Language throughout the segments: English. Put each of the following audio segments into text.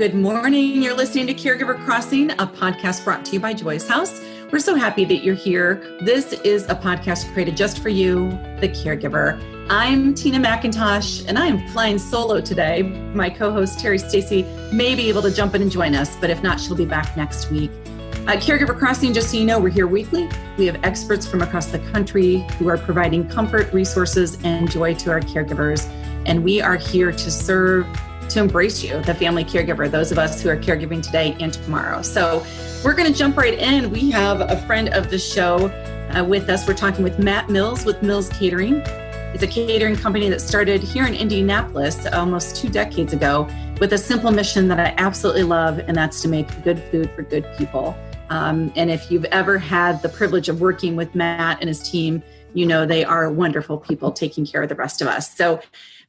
Good morning. You're listening to Caregiver Crossing, a podcast brought to you by Joy's House. We're so happy that you're here. This is a podcast created just for you, the caregiver. I'm Tina McIntosh, and I am flying solo today. My co-host, Terry Stacy, may be able to jump in and join us, but if not, she'll be back next week. Caregiver Crossing, just so you know, we're here weekly. We have experts from across the country who are providing comfort, resources, and joy to our caregivers. And we are here to serve, to embrace you, the family caregiver, those of us who are caregiving today and tomorrow. So we're going to jump right in. We have a friend of the show with us. We're talking with Matt Mills with Mills Catering. It's a catering company that started here in Indianapolis almost 2 decades ago with a simple mission that I absolutely love, and that's to make good food for good people. And if you've ever had the privilege of working with Matt and his team, you know they are wonderful people taking care of the rest of us. So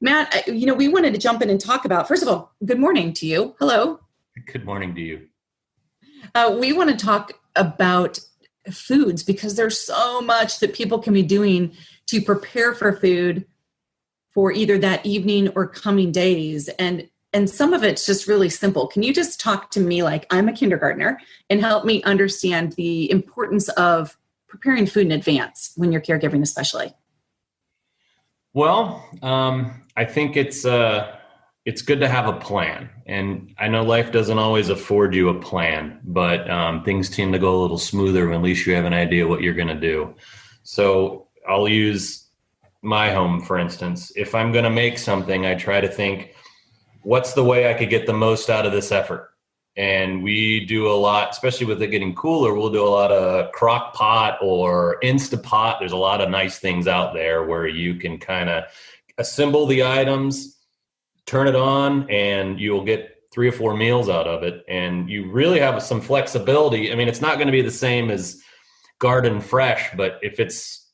Matt, we wanted to jump in and talk about, first of all, good morning to you. Hello. Good morning to you. We want to talk about foods because there's so much that people can be doing to prepare for food for either that evening or coming days. And some of it's just really simple. Can you just talk to me like I'm a kindergartner and help me understand the importance of preparing food in advance when you're caregiving especially? Well, I think it's good to have a plan. And I know life doesn't always afford you a plan, but things tend to go a little smoother when at least you have an idea what you're going to do. So I'll use my home, for instance. If I'm going to make something, I try to think, what's the way I could get the most out of this effort? And we do a lot, especially with it getting cooler, we'll do a lot of crockpot or Instapot. There's a lot of nice things out there where you can kind of assemble the items, turn it on, and you'll get 3 or 4 meals out of it. And you really have some flexibility. I mean, it's not going to be the same as garden fresh, but if it's,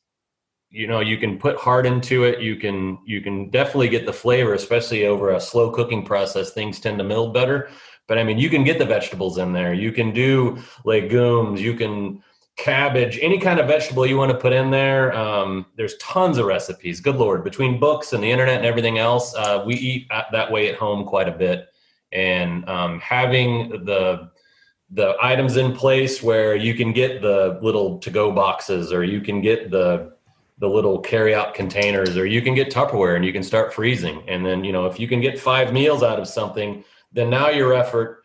you can put heart into it. You can definitely get the flavor, especially over a slow cooking process. Things tend to meld better. But I mean, you can get the vegetables in there. You can do legumes, you can cabbage, any kind of vegetable you want to put in there. There's tons of recipes. Good Lord, between books and the internet and everything else, we eat that way at home quite a bit. And having the items in place where you can get the little to-go boxes, or you can get the little carry-out containers, or you can get Tupperware and you can start freezing. And then, if you can get 5 meals out of something, then now your effort,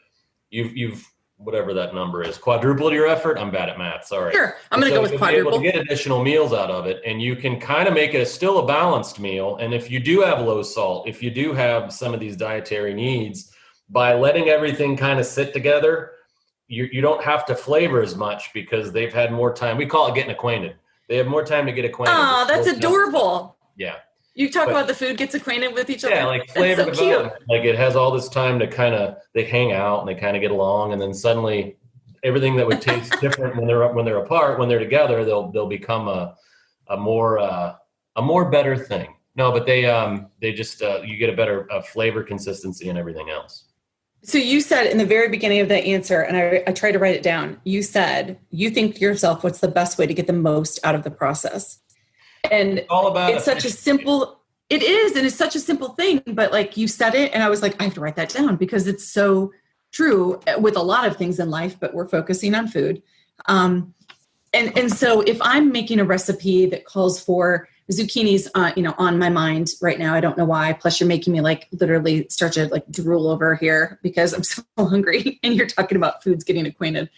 you've whatever that number is, quadrupled your effort. I'm bad at math, sorry. Sure, I'm going to go with quadruple. Able to get additional meals out of it, and you can kind of make it still a balanced meal. And if you do have low salt, if you do have some of these dietary needs, by letting everything kind of sit together, you don't have to flavor as much because they've had more time. We call it getting acquainted. They have more time to get acquainted. Oh, that's adorable. Yeah. You talk about the food gets acquainted with each other. Yeah, like flavor so development. Like it has all this time to they hang out and they kind of get along, and then suddenly everything that would taste different when they're apart, when they're together, they'll become a more better thing. No, but they just you get a better flavor consistency and everything else. So you said in the very beginning of that answer, and I tried to write it down, you said you think to yourself, what's the best way to get the most out of the process? And it's all about it's such a simple, it is, and it's such a simple thing, but like you said it, and I was like, I have to write that down because it's so true with a lot of things in life, but we're focusing on food. And so if I'm making a recipe that calls for zucchinis, on my mind right now, I don't know why, plus you're making me like literally start to like drool over here because I'm so hungry and you're talking about foods getting acquainted.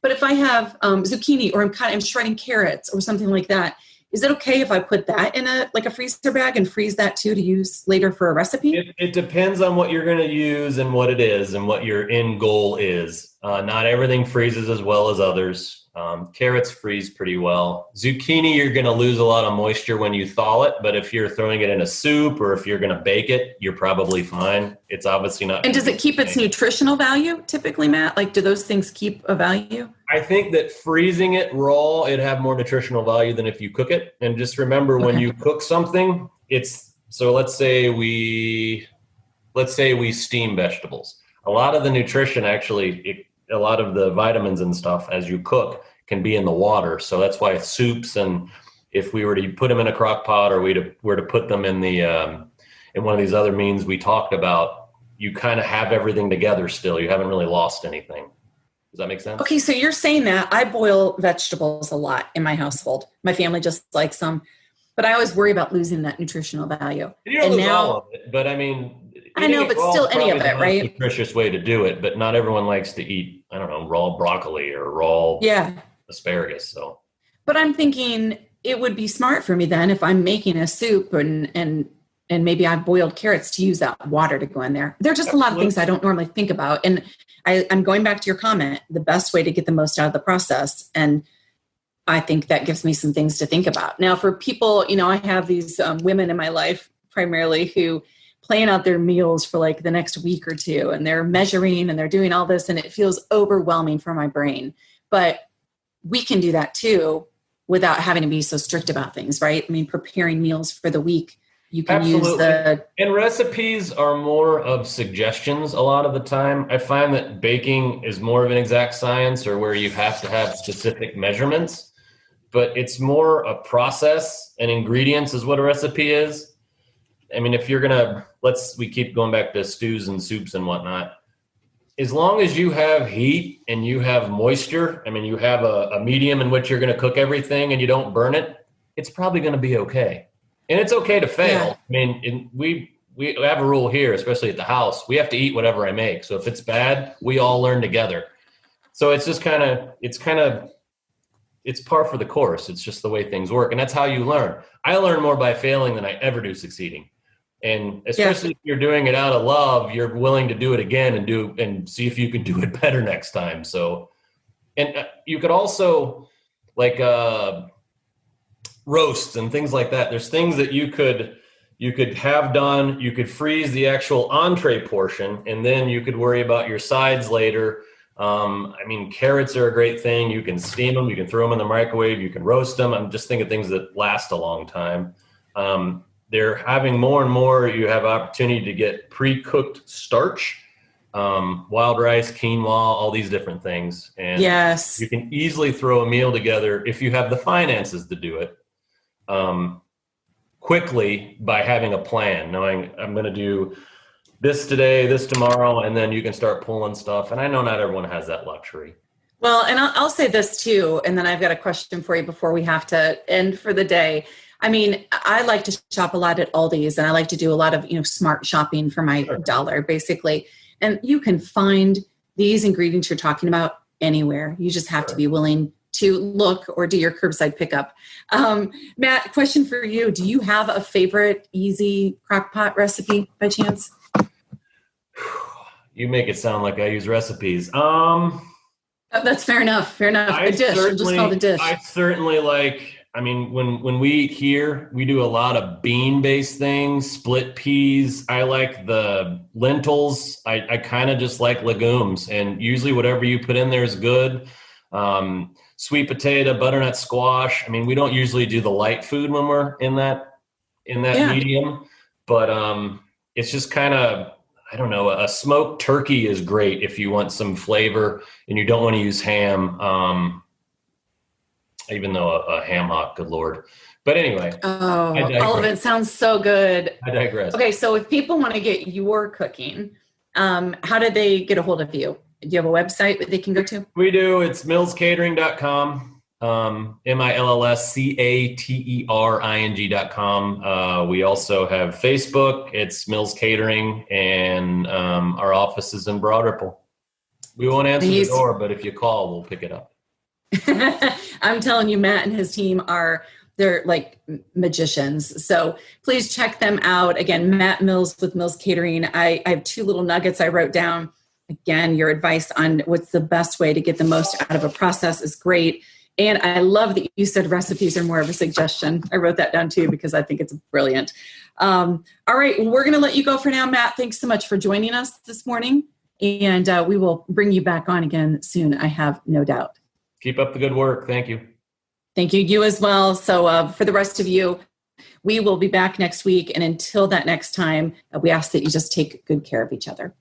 But if I have zucchini, or I'm shredding carrots or something like that, is it okay if I put that in a freezer bag and freeze that too to use later for a recipe? It depends on what you're going to use and what it is and what your end goal is. Not everything freezes as well as others. Carrots freeze pretty well. Zucchini, you're going to lose a lot of moisture when you thaw it, but if you're throwing it in a soup or if you're going to bake it, you're probably fine. It's obviously not. And does it keep its nutritional value typically, Matt? Like, do those things keep a value? I think that freezing it raw, it'd have more nutritional value than if you cook it. And just remember, when you cook something, let's say we steam vegetables. A lot of the nutrition a lot of the vitamins and stuff as you cook can be in the water. So that's why soups, and if we were to put them in a crock pot or we were to put them in in one of these other means we talked about, you kind of have everything together still. You haven't really lost anything. Does that make sense? Okay, so you're saying that I boil vegetables a lot in my household. My family just likes them, but I always worry about losing that nutritional value. You don't lose all of it, but I mean, I know, but still any of it, right? Nutritious way to do it, but not everyone likes to eat, I don't know, raw broccoli or raw asparagus. So, but I'm thinking it would be smart for me then if I'm making a soup and maybe I've boiled carrots to use that water to go in there. There are just a lot of things I don't normally think about. And I'm going back to your comment, the best way to get the most out of the process. And I think that gives me some things to think about. Now, for people, I have these women in my life primarily who plan out their meals for like the next week or two, and they're measuring and they're doing all this, and it feels overwhelming for my brain. But we can do that too without having to be so strict about things, right? I mean, preparing meals for the week. You can use and recipes are more of suggestions a lot of the time. I find that baking is more of an exact science, or where you have to have specific measurements, but it's more a process, and ingredients is what a recipe is. I mean, if you're we keep going back to stews and soups and whatnot. As long as you have heat and you have moisture, I mean, you have a medium in which you're going to cook everything and you don't burn it, it's probably going to be okay. And it's okay to fail. Yeah. I mean, we have a rule here, especially at the house. We have to eat whatever I make. So if it's bad, we all learn together. So it's just it's par for the course. It's just the way things work. And that's how you learn. I learn more by failing than I ever do succeeding. And especially if you're doing it out of love, you're willing to do it again and see if you can do it better next time. So, and you could also roasts and things like that. There's things that you could have done. You could freeze the actual entree portion, and then you could worry about your sides later. I mean, carrots are a great thing. You can steam them. You can throw them in the microwave. You can roast them. I'm just thinking things that last a long time. They're having more and more. You have opportunity to get pre-cooked starch, wild rice, quinoa, all these different things. And you can easily throw a meal together if you have the finances to do it. Quickly by having a plan, knowing I'm going to do this today, this tomorrow, and then you can start pulling stuff. And I know not everyone has that luxury. Well, and I'll say this too, and then I've got a question for you before we have to end for the day. I mean, I like to shop a lot at Aldi's, and I like to do a lot of, smart shopping for my dollar, basically. And you can find these ingredients you're talking about anywhere. You just have to be willing to look or do your curbside pickup. Matt, question for you. Do you have a favorite easy crockpot recipe by chance? You make it sound like I use recipes. That's fair enough. Fair enough. A dish. We'll just call it a dish. I certainly when we eat here, we do a lot of bean-based things, split peas. I like the lentils. I kind of just like legumes, and usually whatever you put in there is good. Sweet potato, butternut squash. I mean, we don't usually do the light food when we're in that medium, but it's just kind of, I don't know, a smoked turkey is great if you want some flavor and you don't want to use ham, even though a ham hock, good Lord. But anyway. Oh, all of it sounds so good. I digress. Okay, so if people want to get your cooking, how do they get a hold of you? Do you have a website that they can go to? We do. It's millscatering.com, millscatering.com. We also have Facebook. It's Mills Catering, and our office is in Broad Ripple. We won't answer the door, but if you call, we'll pick it up. I'm telling you, Matt and his team they're like magicians. So please check them out. Again, Matt Mills with Mills Catering. I have 2 little nuggets I wrote down. Again, your advice on what's the best way to get the most out of a process is great. And I love that you said recipes are more of a suggestion. I wrote that down too, because I think it's brilliant. All right. Well, we're going to let you go for now, Matt. Thanks so much for joining us this morning. And we will bring you back on again soon. I have no doubt. Keep up the good work. Thank you. Thank you. You as well. So for the rest of you, we will be back next week. And until that next time, we ask that you just take good care of each other.